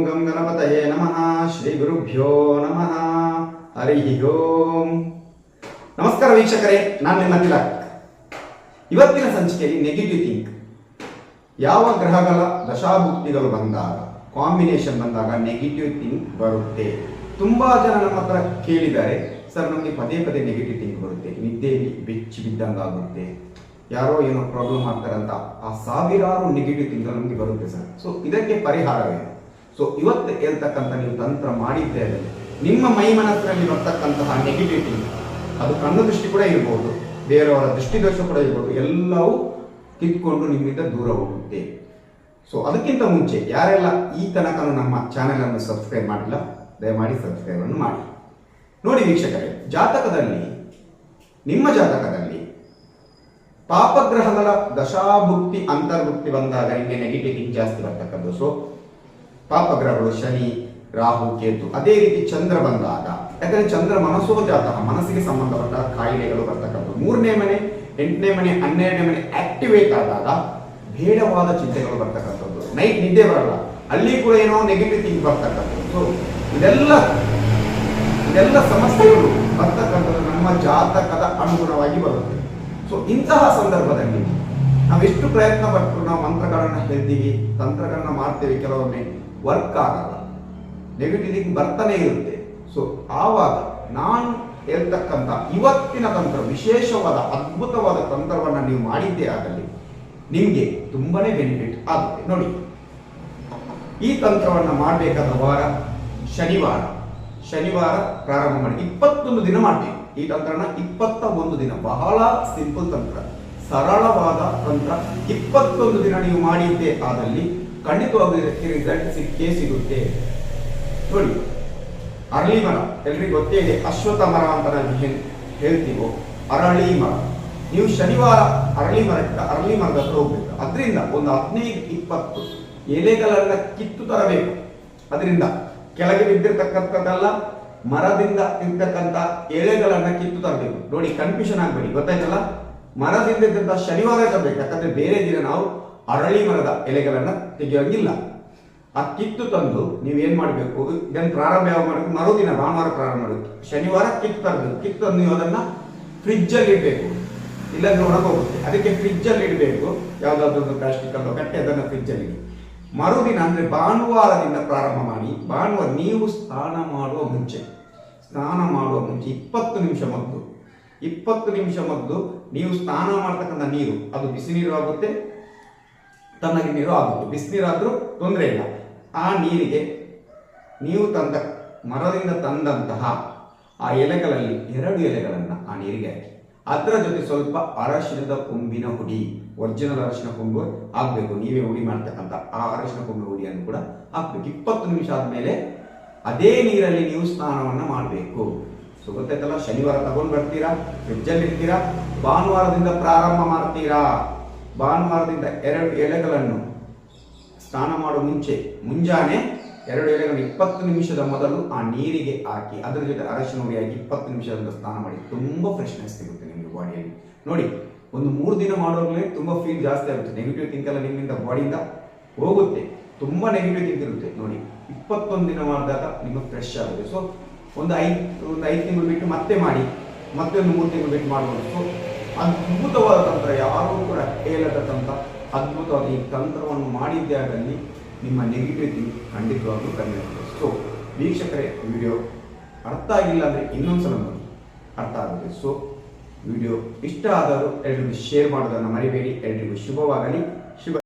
ಗಂ ಗಣಪತಯೇ ನಮಃ. ಶ್ರೀ ಗುರುಭ್ಯೋ ನಮಃ. ಹರಿ ಓಂ. ನಮಸ್ಕಾರ ವೀಕ್ಷಕರೇ, ನಾನು ನಿಮ್ಮ ತಿಲಕ್. ಇವತ್ತಿನ ಸಂಚಿಕೆಯಲ್ಲಿ ನೆಗೆಟಿವ್ ಥಿಂಕ್. ಯಾವ ಗ್ರಹಗಳ ದಶಾಭುಕ್ತಿಗಳು ಬಂದಾಗ, ಕಾಂಬಿನೇಷನ್ ಬಂದಾಗ ನೆಗೆಟಿವ್ ಥಿಂಕ್ ಬರುತ್ತೆ. ತುಂಬಾ ಜನ ನಮ್ಮ ಹತ್ರ ಕೇಳಿದ್ದಾರೆ, ಸರ್ ನಮಗೆ ಪದೇ ಪದೇ ನೆಗೆಟಿವ್ ಥಿಂಕ್ ಬರುತ್ತೆ, ನಿದ್ದೆಯಲ್ಲಿ ಬೆಚ್ಚಿ ಬಿದ್ದಂಗಾಗುತ್ತೆ, ಯಾರೋ ಏನೋ ಪ್ರಾಬ್ಲಮ್ ಆಗ್ತಾರಂತ ಆ ಸಾವಿರಾರು ನೆಗೆಟಿವ್ ಥಿಂಕ್ ನಮಗೆ ಬರುತ್ತೆ ಸರ್. ಸೊ ಇದಕ್ಕೆ ಪರಿಹಾರವೇನು? ಸೊ ಇವತ್ತು ಹೇಳ್ತಕ್ಕಂಥ ನೀವು ತಂತ್ರ ಮಾಡಿದ್ದೇವೆ, ನಿಮ್ಮ ಮೈ ಮನಸ್ಸಿನಲ್ಲಿ ಬರ್ತಕ್ಕಂತಹ ನೆಗೆಟಿವ್ ಥಿಂಕ್, ಅದು ಕಣ್ಣು ದೃಷ್ಟಿ ಕೂಡ ಇರ್ಬೋದು, ಬೇರೆಯವರ ದೃಷ್ಟಿದೋಷ ಕೂಡ ಇರ್ಬೋದು, ಎಲ್ಲವೂ ಕಿತ್ಕೊಂಡು ನಿಮ್ಮಿಂದ ದೂರ ಹೋಗುತ್ತೆ. ಸೊ ಅದಕ್ಕಿಂತ ಮುಂಚೆ ಯಾರೆಲ್ಲ ಈ ತನಕ ನಮ್ಮ ಚಾನೆಲ್ ಅನ್ನು ಸಬ್ಸ್ಕ್ರೈಬ್ ಮಾಡಿಲ್ಲ, ದಯಮಾಡಿ ಸಬ್ಸ್ಕ್ರೈಬ್ ಅನ್ನು ಮಾಡಿ. ನೋಡಿ ವೀಕ್ಷಕರೇ, ಜಾತಕದಲ್ಲಿ, ನಿಮ್ಮ ಜಾತಕದಲ್ಲಿ ಪಾಪಗ್ರಹಗಳ ದಶಾಭುಕ್ತಿ ಅಂತರ್ಭುಕ್ತಿ ಬಂದಾಗ ನಿಮಗೆ ನೆಗೆಟಿವ್ ಥಿಂಕ್ ಜಾಸ್ತಿ ಬರ್ತಕ್ಕಂಥದ್ದು. ಸೊ ಪಾಪಗ್ರಹಗಳು ಶನಿ, ರಾಹು, ಕೇತು, ಅದೇ ರೀತಿ ಚಂದ್ರ ಬಂದಾಗ, ಯಾಕಂದ್ರೆ ಚಂದ್ರ ಮನಸ್ಸೋ ಜಾತಕ, ಮನಸ್ಸಿಗೆ ಸಂಬಂಧಪಟ್ಟ ಕಾಯಿಲೆಗಳು ಬರ್ತಕ್ಕಂಥದ್ದು. 3ನೇ ಮನೆ, 8ನೇ ಮನೆ, 12ನೇ ಮನೆ ಆಕ್ಟಿವೇಟ್ ಆದಾಗ ಬೇಡವಾದ ಚಿಂತೆಗಳು ಬರ್ತಕ್ಕಂಥದ್ದು. ನೈಟ್ ನಿದ್ದೆ ಬರಲ್ಲ, ಅಲ್ಲಿ ಕೂಡ ಏನೋ ನೆಗೆಟಿವ್ ಥಿಂಕ್ ಬರ್ತಕ್ಕಂಥದ್ದು. ಸೊ ಇದೆಲ್ಲ ಸಮಸ್ಯೆಗಳು ಬರ್ತಕ್ಕಂಥದ್ದು ನಮ್ಮ ಜಾತಕದ ಅನುಗುಣವಾಗಿ ಬರುತ್ತೆ. ಸೊ ಇಂತಹ ಸಂದರ್ಭದಲ್ಲಿ ನಾವೆಷ್ಟು ಪ್ರಯತ್ನ ಪಟ್ಟು ನಾವು ಮಂತ್ರಗಳನ್ನು ಹೇಳ್ತೀವಿ, ತಂತ್ರಗಳನ್ನ ಮಾಡ್ತೇವೆ, ಕೆಲವೊಮ್ಮೆ ವರ್ಕ್ ಆಗಲ್ಲ, ನೆಗೆಟಿವ್ ಥಿಂಕ್ ಬರ್ತಾನೆ ಇರುತ್ತೆ. ಸೊ ಆವಾಗ ನಾನು ಹೇಳ್ತಕ್ಕಂಥ ಇವತ್ತಿನ ತಂತ್ರ, ವಿಶೇಷವಾದ ಅದ್ಭುತವಾದ ತಂತ್ರವನ್ನು ನೀವು ಮಾಡಿದ್ದೇ ಆಗಲಿ ನಿಮಗೆ ತುಂಬಾನೇ ಬೆನಿಫಿಟ್ ಆಗುತ್ತೆ. ನೋಡಿ, ಈ ತಂತ್ರವನ್ನು ಮಾಡಬೇಕಾದ ವಾರ ಶನಿವಾರ ಪ್ರಾರಂಭ ಮಾಡಿ 21 ದಿನ ಮಾಡ್ತೀವಿ ಈ ತಂತ್ರನ. 21 ದಿನ, ಬಹಳ ಸಿಂಪಲ್ ತಂತ್ರ, ಸರಳವಾದ ತಂತ್ರ. 21 ದಿನ ನೀವು ಮಾಡಿದ್ದೇ ಆದಲ್ಲಿ ಖಂಡಿತವಾಗಿ ರಿಸಲ್ಟ್ ಸಿಕ್ಕೇ ಸಿಗುತ್ತೆ. ನೋಡಿ, ಅರಳಿ ಮರ ಎಲ್ರಿಗೂ ಗೊತ್ತೇ ಇದೆ, ಅಶ್ವತ್ಥ ಮರ ಅಂತ ನಾವು ಹೇಳ್ತೀವೋ, ಅರಳಿ ಮರ. ನೀವು ಶನಿವಾರ ಅರಳಿ ಮರದ ಹತ್ರ ಹೋಗ್ಬೇಕು. ಅದರಿಂದ ಒಂದು 15-20 ಎಲೆಗಳನ್ನ ಕಿತ್ತು ತರಬೇಕು. ಅದರಿಂದ ಕೆಳಗೆ ಬಿದ್ದಿರ್ತಕ್ಕಂಥದ್ದಲ್ಲ, ಮರದಿಂದ ಇರ್ತಕ್ಕಂಥ ಎಲೆಗಳನ್ನ ಕಿತ್ತು ತರಬೇಕು. ನೋಡಿ, ಕನ್ಫ್ಯೂಷನ್ ಆಗ್ಬೇಡಿ, ಗೊತ್ತಾಯ್ತಲ್ಲ? ಮರದಿಂದ ಇದ್ದಂತ ಶನಿವಾರ ತರಬೇಕು, ಯಾಕಂದ್ರೆ ಬೇರೆ ದಿನ ನಾವು ಅರಳಿ ಮರದ ಎಲೆಗಳನ್ನ ತೆಗೆಯೋಂಗಿಲ್ಲ. ಆ ಕಿತ್ತು ತಂದು ನೀವೇನ್ ಮಾಡಬೇಕು, ಇದನ್ನು ಪ್ರಾರಂಭ ಯಾವ ಮಾಡಬೇಕು, ಮರುದಿನ ಭಾನುವಾರ ಪ್ರಾರಂಭ ಮಾಡಬೇಕು, ಶನಿವಾರ ಕಿತ್ತು ತರಬೇಕು. ಕಿತ್ತು ತಂದು ನೀವು ಅದನ್ನ ಫ್ರಿಜ್ ಅಲ್ಲಿ ಇಡಬೇಕು, ಇಲ್ಲಾಂದ್ರೆ ಒಣಗೋಗುತ್ತೆ. ಅದಕ್ಕೆ ಫ್ರಿಜ್ ಅಲ್ಲಿ ಇಡಬೇಕು, ಯಾವ್ದಾದ್ರು ಪ್ಲಾಸ್ಟಿಕ್ ಅಲ್ಲೋ ಕಟ್ಟಿ ಅದನ್ನ ಫ್ರಿಜ್ ಅಲ್ಲಿ ಇಡಿ. ಮರುದಿನ ಅಂದ್ರೆ ಭಾನುವಾರದಿಂದ ಪ್ರಾರಂಭ ಮಾಡಿ. ಭಾನುವಾರ ನೀವು ಸ್ನಾನ ಮಾಡುವ ಮುಂಚೆ 20 ನಿಮಿಷ ಮೊದಲು ನೀವು ಸ್ನಾನ ಮಾಡ್ತಕ್ಕಂಥ ನೀರು, ಅದು ಬಿಸಿ ನೀರು ಆಗುತ್ತೆ, ತಣ್ಣಗೆ ನೀರು ಆಗುತ್ತೆ. ಬಿಸಿನೀರಾದ್ರೂ ತೊಂದರೆ ಇಲ್ಲ. ಆ ನೀರಿಗೆ ನೀವು ಮರದಿಂದ ತಂದಂತಹ ಆ ಎಲೆಗಳಲ್ಲಿ 2 ಎಲೆಗಳನ್ನ ಆ ನೀರಿಗೆ ಹಾಕಿ. ಅದರ ಜೊತೆ ಸ್ವಲ್ಪ ಅರಶಿನದ ಕೊಂಬಿನ ಹುಡಿ, ಒರಿಜಿನಲ್ ಅರಶಿನ ಕೊಂಬು ಹಾಕ್ಬೇಕು. ನೀವೇ ಹುಡಿ ಮಾಡ್ತಕ್ಕಂಥ ಆ ಅರಶಿನ ಕೊಂಬು ಹುಡಿಯನ್ನು ಕೂಡ ಹಾಕ್ಬೇಕು. 20 ನಿಮಿಷ ಆದ್ಮೇಲೆ ಅದೇ ನೀರಲ್ಲಿ ನೀವು ಸ್ನಾನವನ್ನ ಮಾಡಬೇಕು. ಸೊ ಗೊತ್ತಾಯ್ತಲ್ಲ? ಶನಿವಾರ ತಗೊಂಡು ಬರ್ತೀರಾ, ಫ್ರಿಜ್ಜಲ್ಲಿ ಇಡ್ತೀರಾ, ಭಾನುವಾರದಿಂದ ಪ್ರಾರಂಭ ಮಾಡ್ತೀರಾ. ಭಾನುವಾರದಿಂದ 2 ಎಲೆಗಳನ್ನು ಸ್ನಾನ ಮಾಡೋ ಮುಂಜಾನೆ 2 ಎಲೆಗಳನ್ನು 20 ನಿಮಿಷದ ಮೊದಲು ಆ ನೀರಿಗೆ ಹಾಕಿ, ಅದರ ಜೊತೆ ಅರಶಿನ ಹುಡಿ ಹಾಕಿ 20 ನಿಮಿಷದಿಂದ ಸ್ನಾನ ಮಾಡಿ. ತುಂಬಾ ಫ್ರೆಶ್ನೆಸ್ ಸಿಗುತ್ತೆ ನಿಮಗೆ ಬಾಡಿಯಲ್ಲಿ. ನೋಡಿ, ಒಂದು 3 ದಿನ ಮಾಡೋದ್ಮೇಲೆ ತುಂಬಾ ಫೀಲ್ ಜಾಸ್ತಿ ಆಗುತ್ತೆ. ನೆಗೆಟಿವ್ ಥಿಂಕ್ ಎಲ್ಲ ನಿಮ್ಮಿಂದ ಬಾಡಿಯಿಂದ ಹೋಗುತ್ತೆ. ತುಂಬಾ ನೆಗೆಟಿವ್ ಥಿಂಕ್ ಇರುತ್ತೆ. ನೋಡಿ, 21 ದಿನ ಮಾಡಿದಾಗ ನಿಮಗೆ ಫ್ರೆಶ್ ಆಗುತ್ತೆ. ಸೊ ಒಂದು 5 ತಿಂಗಳು ಬಿಟ್ಟು ಮತ್ತೆ ಮಾಡಿ, ಮತ್ತೆ ಒಂದು 3 ತಿಂಗಳು ಬಿಟ್ಟು ಮಾಡ್ಬೋದು. ಸೊ ಅದ್ಭುತವಾದ ತಂತ್ರ, ಯಾರೂ ಕೂಡ ಹೇಳದ ತಂತ್ರ, ಅದ್ಭುತವಾದ ಈ ತಂತ್ರವನ್ನು ಮಾಡಿದ್ದೇ ಆಗಲಿ ನಿಮ್ಮ ನೆಗೆಟಿವ್ ಥಿಂಕ್ ಖಂಡಿತವಾಗ್ಲೂ ಕಡಿಮೆ ಆಗುತ್ತೆ. ಸೊ ವೀಕ್ಷಕರೇ, ವಿಡಿಯೋ ಅರ್ಥ ಆಗಿಲ್ಲ ಅಂದರೆ ಇನ್ನೊಂದ್ಸಲ ನೋಡಿ, ಅರ್ಥ ಆಗುತ್ತೆ. ಸೊ ವಿಡಿಯೋ ಇಷ್ಟ ಆದರೂ ಎಲ್ರಿಗೂ ಶೇರ್ ಮಾಡೋದನ್ನು ಮರಿಬೇಡಿ. ಎಲ್ರಿಗೂ ಶುಭವಾಗಲಿ. ಶುಭ